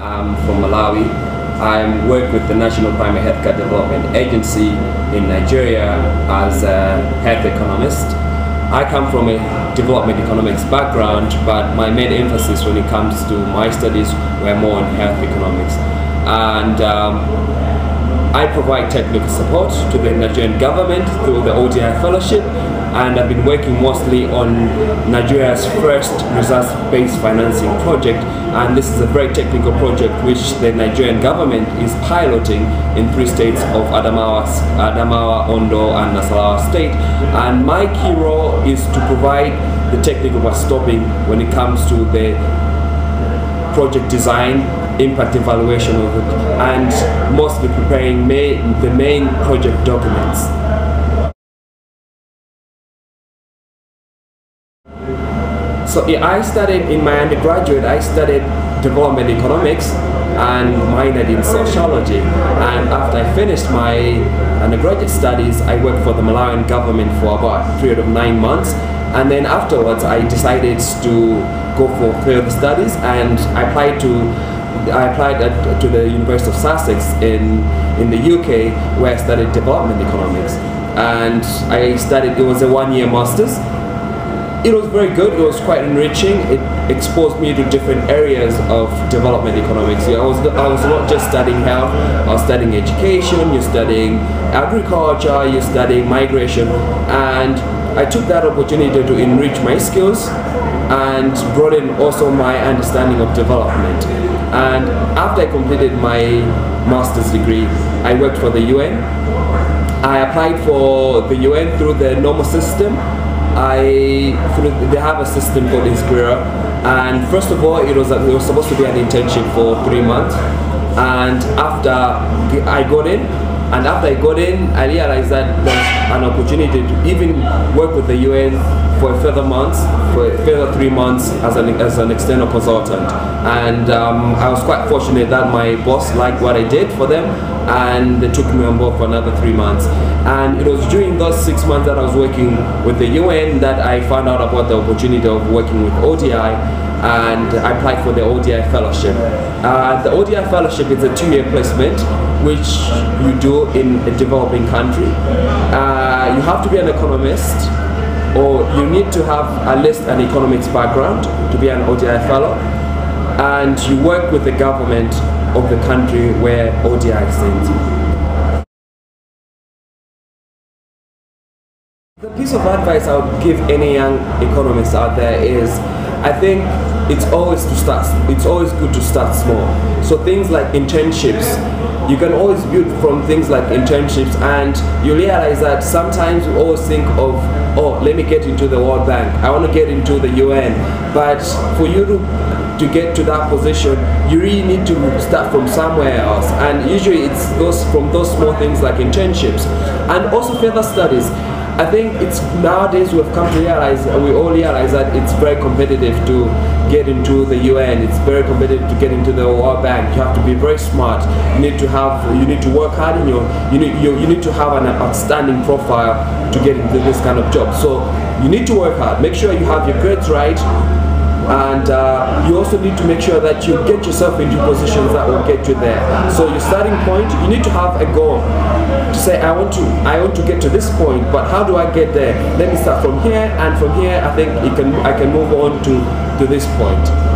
I'm from Malawi. I work with the National Primary Healthcare Development Agency in Nigeria as a health economist. I come from a development economics background, but my main emphasis when it comes to my studies were more on health economics. And I provide technical support to the Nigerian government through the ODI fellowship, and I've been working mostly on Nigeria's first results-based financing project, and this is a very technical project which the Nigerian government is piloting in 3 states of Adamawa, Ondo and Nasarawa state. And my key role is to provide the technical stopping when it comes to the project design, impact evaluation of it, and mostly preparing the main project documents. So I studied, in my undergraduate, I studied development economics and minored in sociology. And after I finished my undergraduate studies, I worked for the Malawian government for about a period of 9 months. And then afterwards, I decided to go for further studies, and I applied to the University of Sussex in the UK, where I studied development economics. And I studied, it was a 1-year master's. It was very good, it was quite enriching. It exposed me to different areas of development economics. I was not just studying health, I was studying education, you're studying agriculture, you're studying migration, and I took that opportunity to enrich my skills and broaden also my understanding of development. And after I completed my master's degree, I worked for the UN. I applied for the UN through the normal system. They have a system called Inspira, and first of all, it was supposed to be an internship for 3 months. And after I got in, I realized that there's an opportunity to even work with the UN for a further 3 months as an external consultant. And I was quite fortunate that my boss liked what I did for them, and they took me on board for another 3 months. And it was during those 6 months that I was working with the UN that I found out about the opportunity of working with ODI, and I applied for the ODI fellowship. The ODI fellowship is a 2-year placement which you do in a developing country. You have to be an economist, or you need to have at least an economics background to be an ODI fellow, and you work with the government of the country where ODI sends you. The piece of advice I would give any young economist out there is, I think it's always good to start small. So things like internships, you can always build from things like internships, and you realize that sometimes we always think of, oh, let me get into the World Bank, I want to get into the UN, but for you to get to that position, you really need to start from somewhere else, and usually it's from those small things like internships. And also further studies. I think it's nowadays we've come to realize, and we all realize, that it's very competitive to get into the UN. It's very competitive to get into the World Bank. You have to be very smart. You need to work hard, and you need to have an outstanding profile to get into this kind of job. So you need to work hard. Make sure you have your grades right, and you also need to make sure that you get yourself into positions that will get you there. So your starting point, you need to have a goal to say, I want to get to this point, but how do I get there? Let me start from here, and from here I think I can move on to this point.